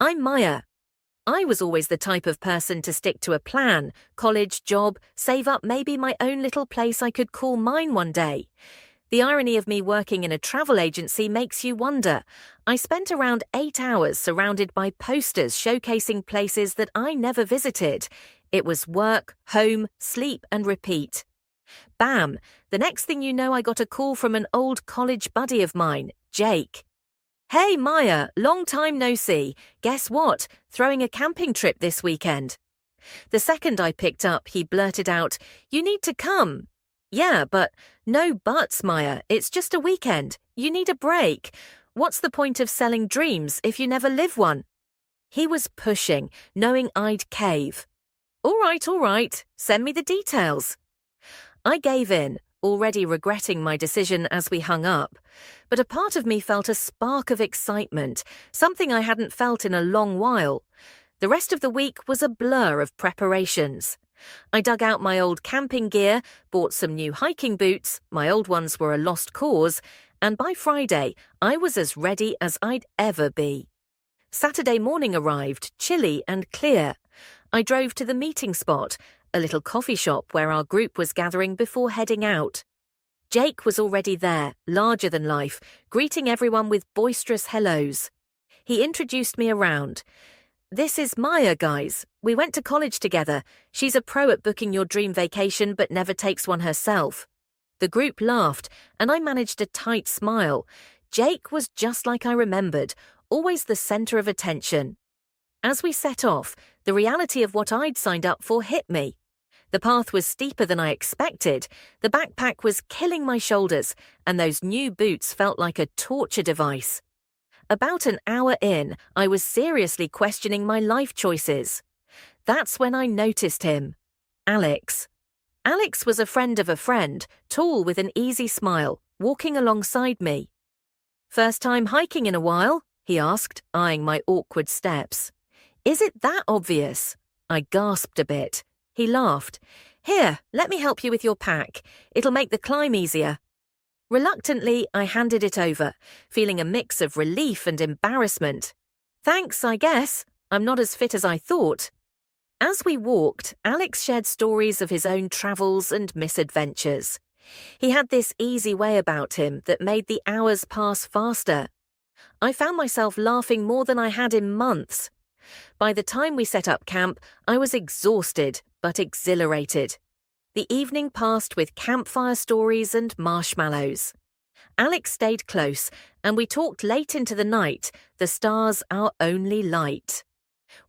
I'm Maya. I was always the type of person to stick to a plan, college, job, save up maybe my own little place I could call mine one day. The irony of me working in a travel agency makes you wonder. I spent around 8 hours surrounded by posters showcasing places that I never visited. It was work, home, sleep, and repeat. Bam! The next thing you know, I got a call from an old college buddy of mine, Jake. Hey Maya, long time no see. Guess what? Throwing a camping trip this weekend. The second I picked up, he blurted out, "You need to come." Yeah, but no buts, Maya. It's just a weekend. You need a break. What's the point of selling dreams if you never live one? He was pushing, knowing I'd cave. All right. Send me the details. I gave in, already regretting my decision as we hung up. But a part of me felt a spark of excitement, something I hadn't felt in a long while. The rest of the week was a blur of preparations. I dug out my old camping gear, bought some new hiking boots, my old ones were a lost cause, and by Friday, I was as ready as I'd ever be. Saturday morning arrived, chilly and clear. I drove to the meeting spot, a little coffee shop where our group was gathering before heading out. Jake was already there, larger than life, greeting everyone with boisterous hellos. He introduced me around. "This is Maya, guys. We went to college together. She's a pro at booking your dream vacation but never takes one herself." The group laughed, and I managed a tight smile. Jake was just like I remembered, always the center of attention. As we set off, the reality of what I'd signed up for hit me. The path was steeper than I expected, the backpack was killing my shoulders, and those new boots felt like a torture device. About an hour in, I was seriously questioning my life choices. That's when I noticed him. Alex. Alex was a friend of a friend, tall with an easy smile, walking alongside me. "First time hiking in a while?" he asked, eyeing my awkward steps. "Is it that obvious?" I gasped a bit. He laughed. "Here, let me help you with your pack. It'll make the climb easier." Reluctantly, I handed it over, feeling a mix of relief and embarrassment. "Thanks, I guess. I'm not as fit as I thought." As we walked, Alex shared stories of his own travels and misadventures. He had this easy way about him that made the hours pass faster. I found myself laughing more than I had in months. By the time we set up camp, I was exhausted but exhilarated. The evening passed with campfire stories and marshmallows. Alex stayed close, and we talked late into the night, the stars our only light.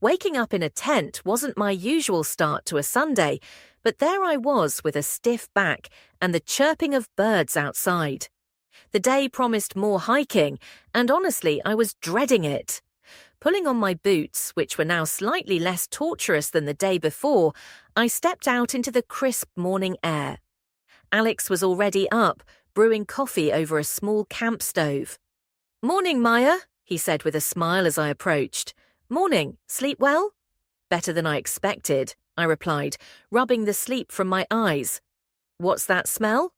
Waking up in a tent wasn't my usual start to a Sunday, but there I was with a stiff back and the chirping of birds outside. The day promised more hiking, and honestly, I was dreading it. Pulling on my boots, which were now slightly less torturous than the day before, I stepped out into the crisp morning air. Alex was already up, brewing coffee over a small camp stove. "Morning, Maya," he said with a smile as I approached. "Morning. Sleep well?" "Better than I expected," I replied, rubbing the sleep from my eyes. "What's that smell?"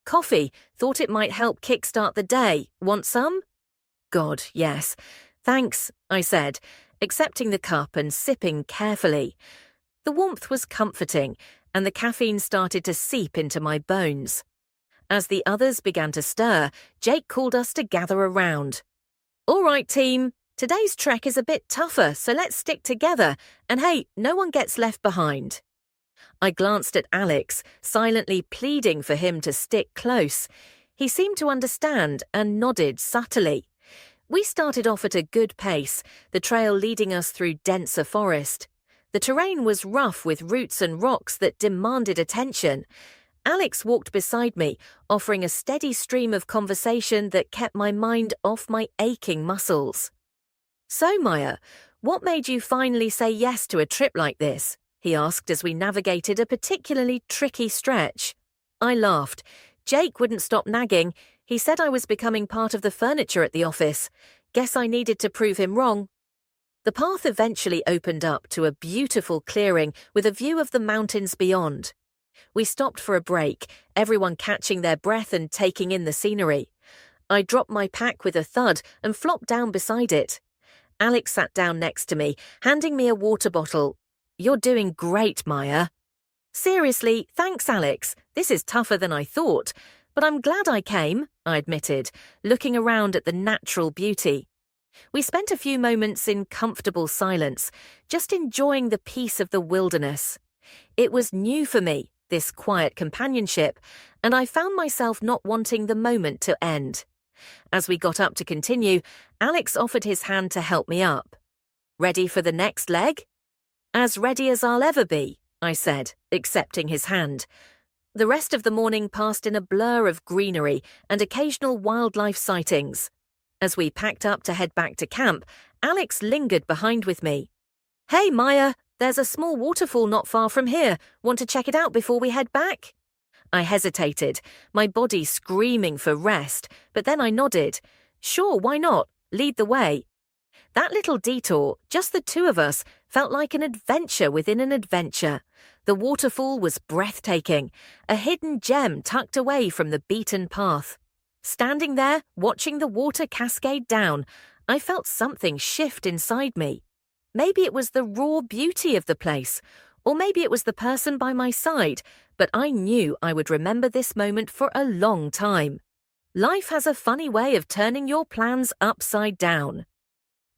"Coffee. Thought it might help kickstart the day. Want some?" "God, yes. Thanks," I said, accepting the cup and sipping carefully. The warmth was comforting, and the caffeine started to seep into my bones. As the others began to stir, Jake called us to gather around. "All right, team. Today's trek is a bit tougher, so let's stick together, and hey, no one gets left behind." I glanced at Alex, silently pleading for him to stick close. He seemed to understand and nodded subtly. We started off at a good pace, the trail leading us through denser forest. The terrain was rough with roots and rocks that demanded attention. Alex walked beside me, offering a steady stream of conversation that kept my mind off my aching muscles. "So, Maya, what made you finally say yes to a trip like this?" he asked as we navigated a particularly tricky stretch. I laughed. Jake wouldn't stop nagging. He said I was becoming part of the furniture at the office. Guess I needed to prove him wrong. The path eventually opened up to a beautiful clearing with a view of the mountains beyond. We stopped for a break, everyone catching their breath and taking in the scenery. I dropped my pack with a thud and flopped down beside it. Alex sat down next to me, handing me a water bottle. "You're doing great, Maya." "Seriously, thanks, Alex. This is tougher than I thought. But I'm glad I came," I admitted, looking around at the natural beauty. We spent a few moments in comfortable silence, just enjoying the peace of the wilderness. It was new for me, this quiet companionship, and I found myself not wanting the moment to end. As we got up to continue, Alex offered his hand to help me up. "Ready for the next leg?" "As ready as I'll ever be," I said, accepting his hand. The rest of the morning passed in a blur of greenery and occasional wildlife sightings. As we packed up to head back to camp, Alex lingered behind with me. "Hey, Maya, there's a small waterfall not far from here. Want to check it out before we head back?" I hesitated, my body screaming for rest, but then I nodded. "Sure, why not? Lead the way." That little detour, just the two of us, felt like an adventure within an adventure. The waterfall was breathtaking, a hidden gem tucked away from the beaten path. Standing there, watching the water cascade down, I felt something shift inside me. Maybe it was the raw beauty of the place, or maybe it was the person by my side, but I knew I would remember this moment for a long time. Life has a funny way of turning your plans upside down.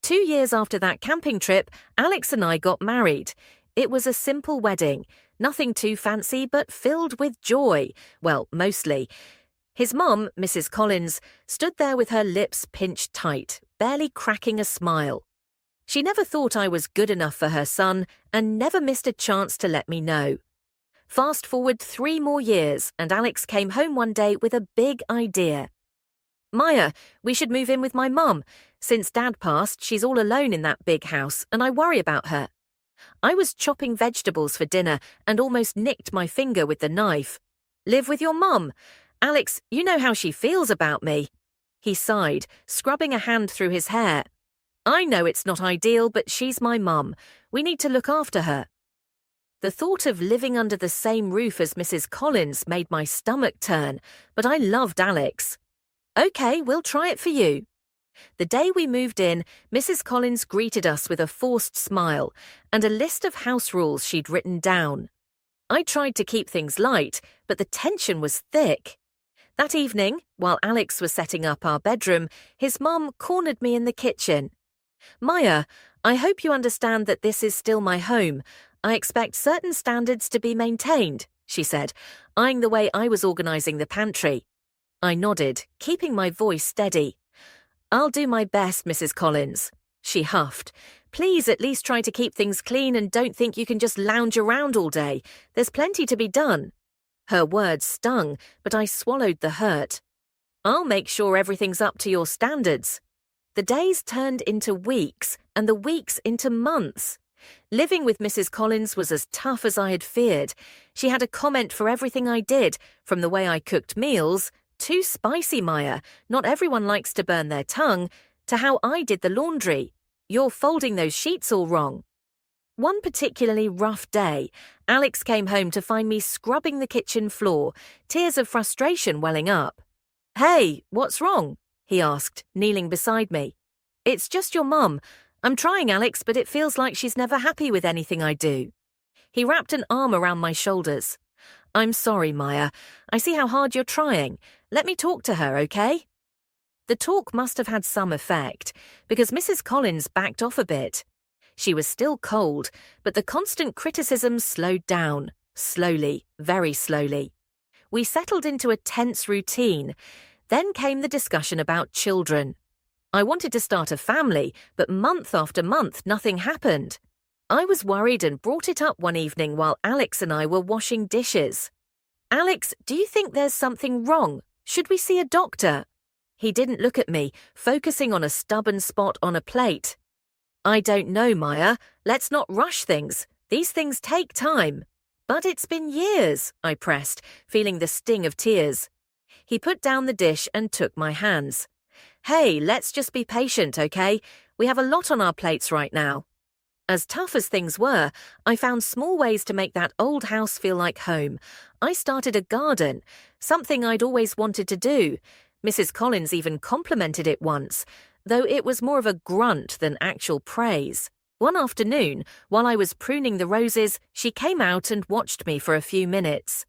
2 years after that camping trip, Alex and I got married. It was a simple wedding, nothing too fancy but filled with joy. Well, mostly. His mum, Mrs. Collins, stood there with her lips pinched tight, barely cracking a smile. She never thought I was good enough for her son and never missed a chance to let me know. Fast forward 3 more years, and Alex came home one day with a big idea. "Maya, we should move in with my mum. Since Dad passed, she's all alone in that big house, and I worry about her." I was chopping vegetables for dinner and almost nicked my finger with the knife. "Live with your mum? Alex, you know how she feels about me." He sighed, scrubbing a hand through his hair. "I know it's not ideal, but she's my mum. We need to look after her." The thought of living under the same roof as Mrs. Collins made my stomach turn, but I loved Alex. "Okay, we'll try it for you." The day we moved in, Mrs. Collins greeted us with a forced smile and a list of house rules she'd written down. I tried to keep things light, but the tension was thick. That evening, while Alex was setting up our bedroom, his mum cornered me in the kitchen. "Maya, I hope you understand that this is still my home. I expect certain standards to be maintained," she said, eyeing the way I was organising the pantry. I nodded, keeping my voice steady. "I'll do my best, Mrs. Collins," she huffed. "Please at least try to keep things clean and don't think you can just lounge around all day. There's plenty to be done." Her words stung, but I swallowed the hurt. "I'll make sure everything's up to your standards." The days turned into weeks, and the weeks into months. Living with Mrs. Collins was as tough as I had feared. She had a comment for everything I did, from the way I cooked meals, "Too spicy, Maya, not everyone likes to burn their tongue," to how I did the laundry. "You're folding those sheets all wrong." One particularly rough day, Alex came home to find me scrubbing the kitchen floor, tears of frustration welling up. "Hey, what's wrong?" he asked, kneeling beside me. "It's just your mum. I'm trying, Alex, but it feels like she's never happy with anything I do." He wrapped an arm around my shoulders. "I'm sorry, Maya. I see how hard you're trying. Let me talk to her, okay?" The talk must have had some effect, because Mrs. Collins backed off a bit. She was still cold, but the constant criticisms slowed down, slowly, very slowly. We settled into a tense routine. Then came the discussion about children. I wanted to start a family, but month after month nothing happened. I was worried and brought it up one evening while Alex and I were washing dishes. "Alex, do you think there's something wrong? Should we see a doctor?" He didn't look at me, focusing on a stubborn spot on a plate. "I don't know, Maya. Let's not rush things. These things take time." "But it's been years," I pressed, feeling the sting of tears. He put down the dish and took my hands. "Hey, let's just be patient, okay? We have a lot on our plates right now." As tough as things were, I found small ways to make that old house feel like home. I started a garden, something I'd always wanted to do. Mrs. Collins even complimented it once. though it was more of a grunt than actual praise. One afternoon, while I was pruning the roses, she came out and watched me for a few minutes.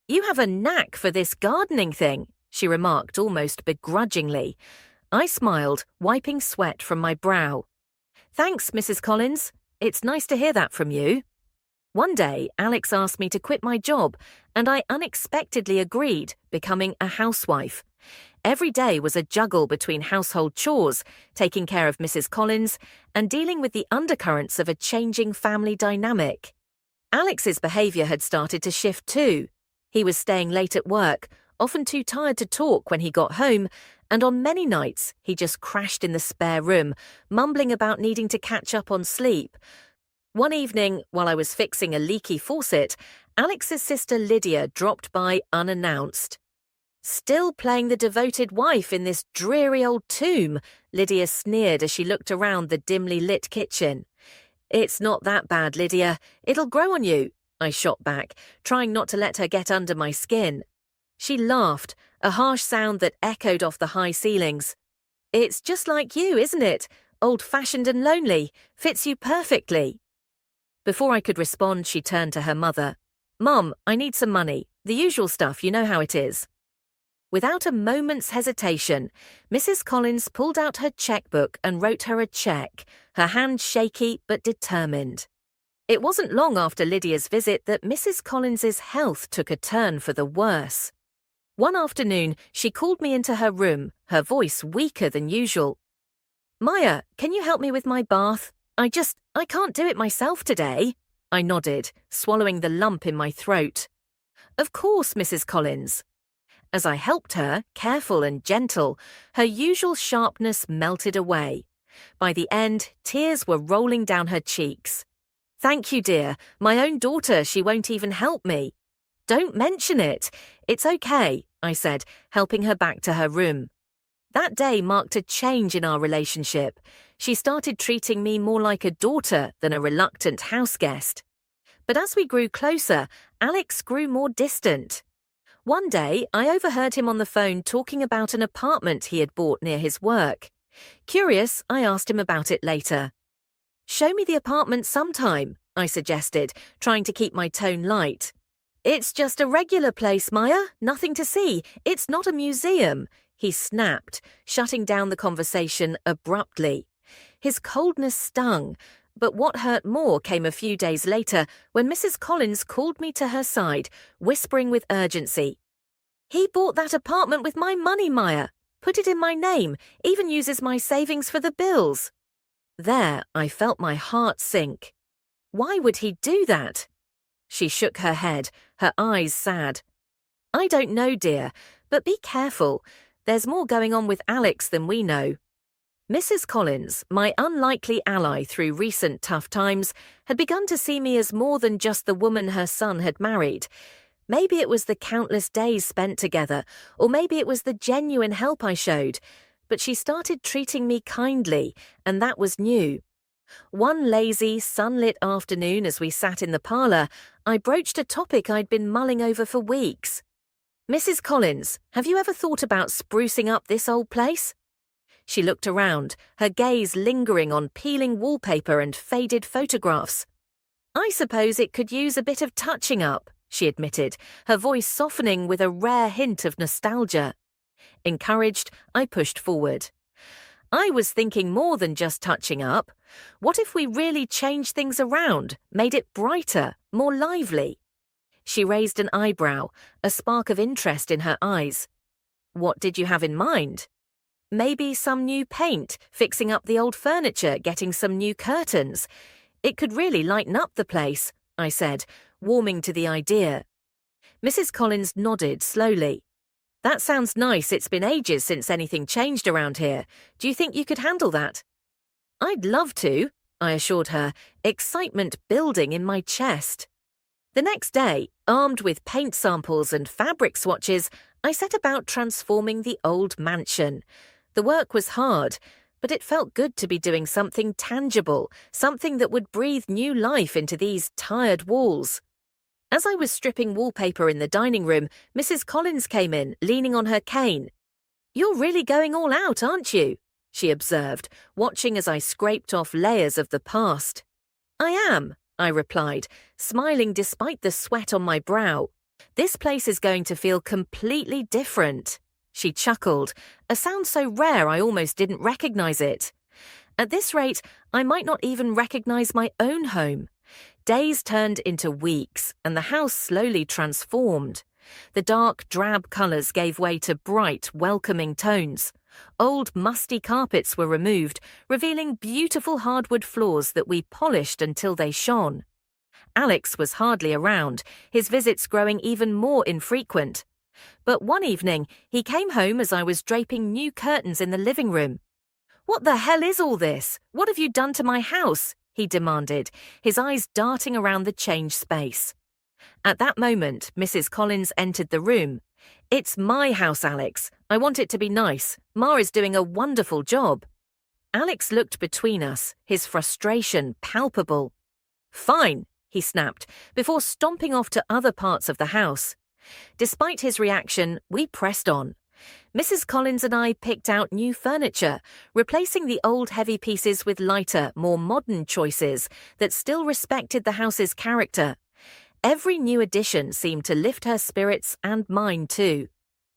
"You have a knack for this gardening thing," she remarked almost begrudgingly. I smiled, wiping sweat from my brow. "Thanks, Mrs. Collins. It's nice to hear that from you." One day, Alex asked me to quit my job, and I unexpectedly agreed, becoming a housewife. Every day was a juggle between household chores, taking care of Mrs. Collins, and dealing with the undercurrents of a changing family dynamic. Alex's behavior had started to shift too. He was staying late at work, often too tired to talk when he got home, and on many nights he just crashed in the spare room, mumbling about needing to catch up on sleep. One evening, while I was fixing a leaky faucet, Alex's sister Lydia dropped by unannounced. "Still playing the devoted wife in this dreary old tomb," Lydia sneered as she looked around the dimly lit kitchen. "It's not that bad, Lydia. It'll grow on you," I shot back, trying not to let her get under my skin. She laughed, a harsh sound that echoed off the high ceilings. "It's just like you, isn't it? Old-fashioned and lonely. Fits you perfectly." Before I could respond, she turned to her mother. "Mum, I need some money. The usual stuff, you know how it is." Without a moment's hesitation, Mrs. Collins pulled out her checkbook and wrote her a check, her hand shaky but determined. It wasn't long after Lydia's visit that Mrs. Collins's health took a turn for the worse. One afternoon, she called me into her room, her voice weaker than usual. "Maya, can you help me with my bath? I can't do it myself today." I nodded, swallowing the lump in my throat. "Of course, Mrs. Collins." As I helped her, careful and gentle, her usual sharpness melted away. By the end, tears were rolling down her cheeks. "Thank you, dear. My own daughter, she won't even help me." "Don't mention it. It's okay," I said, helping her back to her room. That day marked a change in our relationship. She started treating me more like a daughter than a reluctant houseguest. But as we grew closer, Alex grew more distant. One day, I overheard him on the phone talking about an apartment he had bought near his work. Curious, I asked him about it later. "Show me the apartment sometime," I suggested, trying to keep my tone light. "It's just a regular place, Maya. Nothing to see. It's not a museum," he snapped, shutting down the conversation abruptly. His coldness stung, but what hurt more came a few days later when Mrs. Collins called me to her side, whispering with urgency. "He bought that apartment with my money, Maya. Put it in my name, even uses my savings for the bills." There, I felt my heart sink. Why would he do that? She shook her head, her eyes sad. "I don't know, dear, but be careful. There's more going on with Alex than we know." Mrs. Collins, my unlikely ally through recent tough times, had begun to see me as more than just the woman her son had married. Maybe it was the countless days spent together, or maybe it was the genuine help I showed, but she started treating me kindly, and that was new. One lazy, sunlit afternoon as we sat in the parlour, I broached a topic I'd been mulling over for weeks. "Mrs. Collins, have you ever thought about sprucing up this old place?" She looked around, her gaze lingering on peeling wallpaper and faded photographs. "I suppose it could use a bit of touching up," she admitted, her voice softening with a rare hint of nostalgia. Encouraged, I pushed forward. "I was thinking more than just touching up. What if we really changed things around, made it brighter, more lively?" She raised an eyebrow, a spark of interest in her eyes. "What did you have in mind?" "Maybe some new paint, fixing up the old furniture, getting some new curtains. It could really lighten up the place," I said, warming to the idea. Mrs. Collins nodded slowly. "That sounds nice. It's been ages since anything changed around here. Do you think you could handle that?" "I'd love to," I assured her, excitement building in my chest. The next day, armed with paint samples and fabric swatches, I set about transforming the old mansion. The work was hard, but it felt good to be doing something tangible, something that would breathe new life into these tired walls. As I was stripping wallpaper in the dining room, Mrs. Collins came in, leaning on her cane. "You're really going all out, aren't you?" she observed, watching as I scraped off layers of the past. I am, I replied, smiling despite the sweat on my brow. This place is going to feel completely different. She chuckled, a sound so rare I almost didn't recognize it. At this rate, I might not even recognize my own home. Days turned into weeks, and the house slowly transformed. The dark, drab colours gave way to bright, welcoming tones. Old, musty carpets were removed, revealing beautiful hardwood floors that we polished until they shone. Alex was hardly around, his visits growing even more infrequent. But one evening, he came home as I was draping new curtains in the living room. "What the hell is all this? What have you done to my house?" he demanded, his eyes darting around the changed space. At that moment, Mrs. Collins entered the room. "It's my house, Alex. I want it to be nice. Ma is doing a wonderful job." Alex looked between us, his frustration palpable. "Fine," he snapped, before stomping off to other parts of the house. Despite his reaction, we pressed on. Mrs. Collins and I picked out new furniture, replacing the old heavy pieces with lighter, more modern choices that still respected the house's character. Every new addition seemed to lift her spirits and mine too.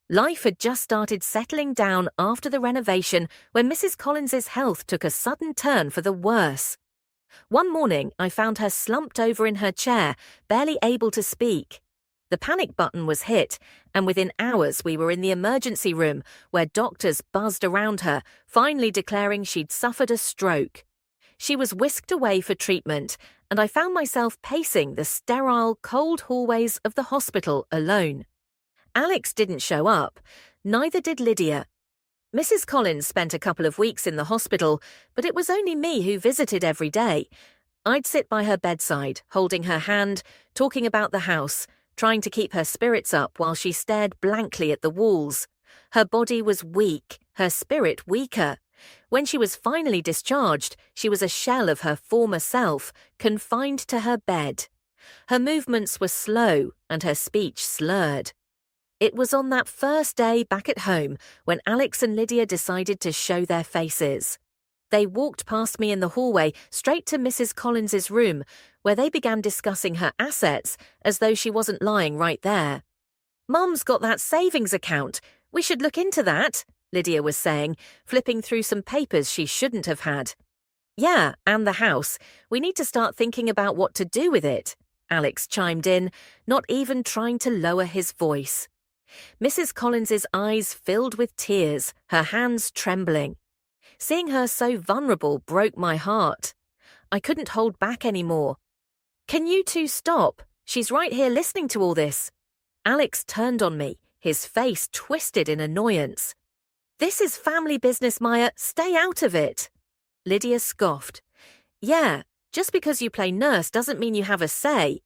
Life had just started settling down after the renovation when Mrs. Collins's health took a sudden turn for the worse. One morning, I found her slumped over in her chair, barely able to speak. The panic button was hit, and within hours we were in the emergency room, where doctors buzzed around her, finally declaring she'd suffered a stroke. She was whisked away for treatment, and I found myself pacing the sterile, cold hallways of the hospital alone. Alex didn't show up, neither did Lydia. Mrs. Collins spent a couple of weeks in the hospital, but it was only me who visited every day. I'd sit by her bedside, holding her hand, talking about the house, trying to keep her spirits up while she stared blankly at the walls. Her body was weak, her spirit weaker. When she was finally discharged, she was a shell of her former self, confined to her bed. Her movements were slow and her speech slurred. It was on that first day back at home when Alex and Lydia decided to show their faces. They walked past me in the hallway straight to Mrs. Collins's room, where they began discussing her assets as though she wasn't lying right there. "Mum's got that savings account. We should look into that," Lydia was saying, flipping through some papers she shouldn't have had. "Yeah, and the house. We need to start thinking about what to do with it," Alex chimed in, not even trying to lower his voice. Mrs. Collins's eyes filled with tears, her hands trembling. Seeing her so vulnerable broke my heart. I couldn't hold back anymore. "Can you two stop? She's right here listening to all this." Alex turned on me, his face twisted in annoyance. "This is family business, Maya. Stay out of it." Lydia scoffed. "Yeah, just because you play nurse doesn't mean you have a say."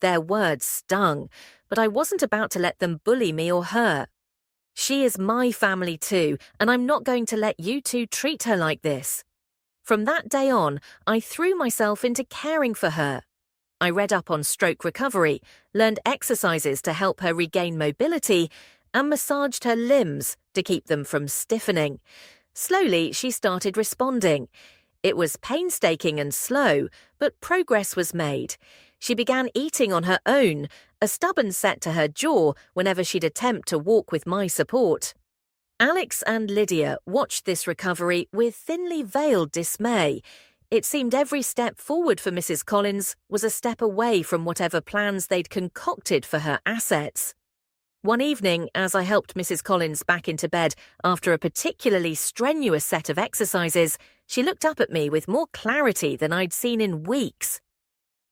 Their words stung, but I wasn't about to let them bully me or her. "She is my family too, and I'm not going to let you two treat her like this." From that day on, I threw myself into caring for her. I read up on stroke recovery, learned exercises to help her regain mobility, and massaged her limbs to keep them from stiffening. Slowly, she started responding. It was painstaking and slow, but progress was made. She began eating on her own, a stubborn set to her jaw whenever she'd attempt to walk with my support. Alex and Lydia watched this recovery with thinly veiled dismay. It seemed every step forward for Mrs. Collins was a step away from whatever plans they'd concocted for her assets. One evening, as I helped Mrs. Collins back into bed after a particularly strenuous set of exercises, she looked up at me with more clarity than I'd seen in weeks.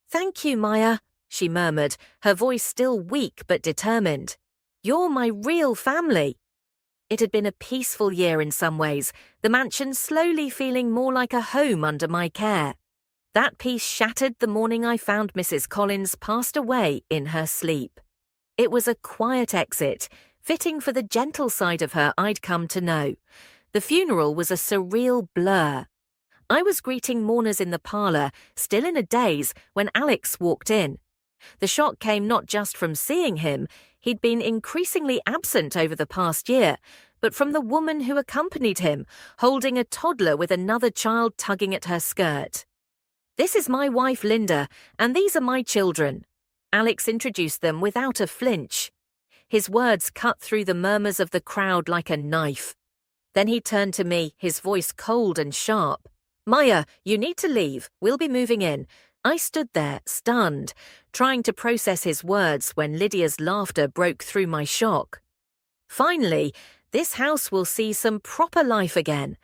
"Thank you, Maya," she murmured, her voice still weak but determined. "You're my real family." It had been a peaceful year in some ways, the mansion slowly feeling more like a home under my care. That peace shattered the morning I found Mrs. Collins passed away in her sleep. It was a quiet exit, fitting for the gentle side of her I'd come to know. The funeral was a surreal blur. I was greeting mourners in the parlour, still in a daze, when Alex walked in. The shock came not just from seeing him. He'd been increasingly absent over the past year, but from the woman who accompanied him, holding a toddler with another child tugging at her skirt. "This is my wife, Linda, and these are my children." Alex introduced them without a flinch. His words cut through the murmurs of the crowd like a knife. Then he turned to me, his voice cold and sharp. "Maya, you need to leave. We'll be moving in." I stood there, stunned, trying to process his words when Lydia's laughter broke through my shock. Finally, this house will see some proper life again.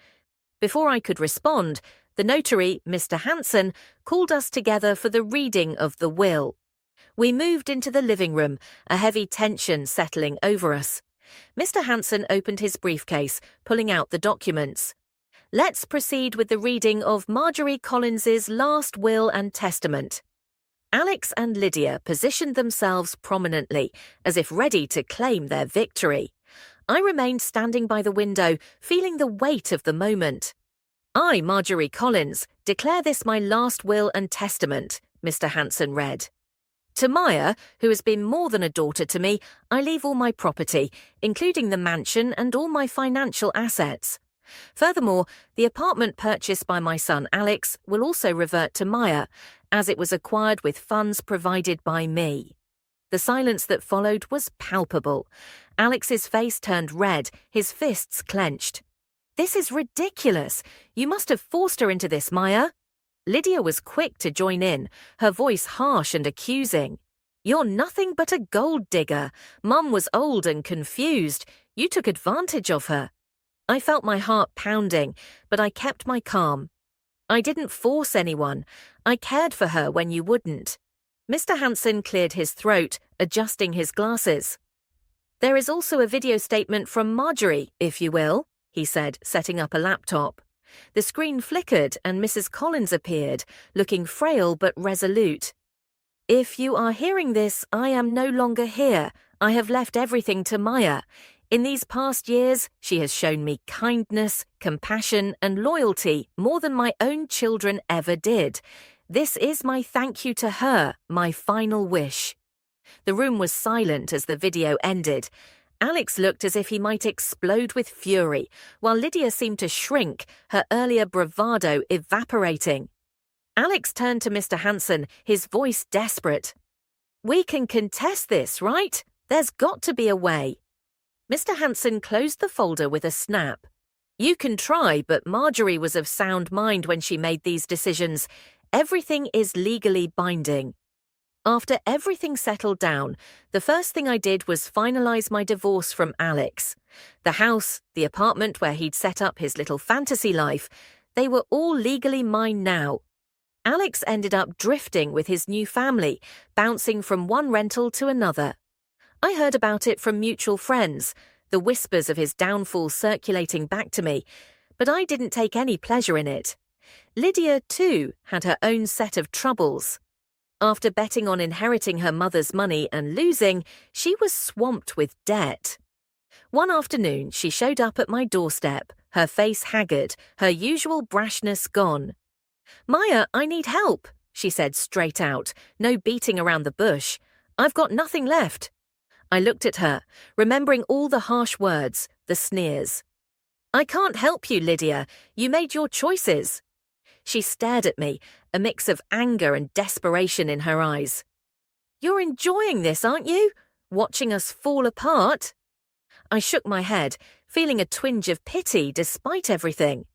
Before I could respond, the notary, Mr. Hanson, called us together for the reading of the will. We moved into the living room, a heavy tension settling over us. Mr. Hanson opened his briefcase, pulling out the documents. "Let's proceed with the reading of Marjorie Collins's last will and testament." Alex and Lydia positioned themselves prominently, as if ready to claim their victory. I remained standing by the window, feeling the weight of the moment. "I, Marjorie Collins, declare this my last will and testament," Mr. Hanson read. "To Maya, who has been more than a daughter to me, I leave all my property, including the mansion and all my financial assets. Furthermore, the apartment purchased by my son Alex will also revert to Maya, as it was acquired with funds provided by me." The silence that followed was palpable. Alex's face turned red, his fists clenched. "This is ridiculous. You must have forced her into this, Maya." Lydia was quick to join in, her voice harsh and accusing. "You're nothing but a gold digger. Mum was old and confused. You took advantage of her." I felt my heart pounding, but I kept my calm. "I didn't force anyone. I cared for her when you wouldn't." Mr. Hanson cleared his throat, adjusting his glasses. "There is also a video statement from Marjorie, if you will," he said, setting up a laptop. The screen flickered and Mrs. Collins appeared, looking frail but resolute. "If you are hearing this, I am no longer here. I have left everything to Maya. In these past years, she has shown me kindness, compassion, and loyalty more than my own children ever did. This is my thank you to her, my final wish." The room was silent as the video ended. Alex looked as if he might explode with fury, while Lydia seemed to shrink, her earlier bravado evaporating. Alex turned to Mr. Hanson, his voice desperate. "We can contest this, right? There's got to be a way." Mr. Hanson closed the folder with a snap. "You can try, but Marjorie was of sound mind when she made these decisions. Everything is legally binding." After everything settled down, the first thing I did was finalize my divorce from Alex. The house, the apartment where he'd set up his little fantasy life, they were all legally mine now. Alex ended up drifting with his new family, bouncing from one rental to another. I heard about it from mutual friends, the whispers of his downfall circulating back to me, but I didn't take any pleasure in it. Lydia, too, had her own set of troubles. After betting on inheriting her mother's money and losing, she was swamped with debt. One afternoon, she showed up at my doorstep, her face haggard, her usual brashness gone. "Maya, I need help," she said straight out, no beating around the bush. "I've got nothing left." I looked at her, remembering all the harsh words, the sneers. "I can't help you, Lydia. You made your choices." She stared at me, a mix of anger and desperation in her eyes. "You're enjoying this, aren't you? Watching us fall apart?" I shook my head, feeling a twinge of pity despite everything.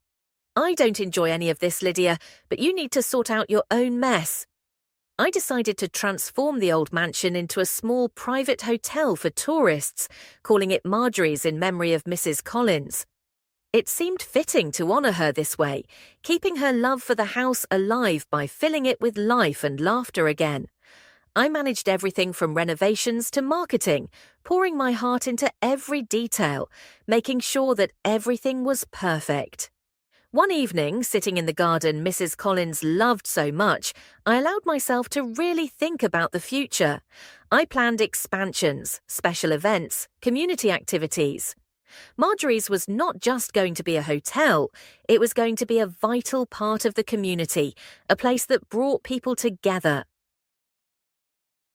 "I don't enjoy any of this, Lydia, but you need to sort out your own mess." I decided to transform the old mansion into a small private hotel for tourists, calling it Marjorie's in memory of Mrs. Collins. It seemed fitting to honour her this way, keeping her love for the house alive by filling it with life and laughter again. I managed everything from renovations to marketing, pouring my heart into every detail, making sure that everything was perfect. One evening, sitting in the garden Mrs. Collins loved so much, I allowed myself to really think about the future. I planned expansions, special events, community activities. Marjorie's was not just going to be a hotel, it was going to be a vital part of the community, a place that brought people together.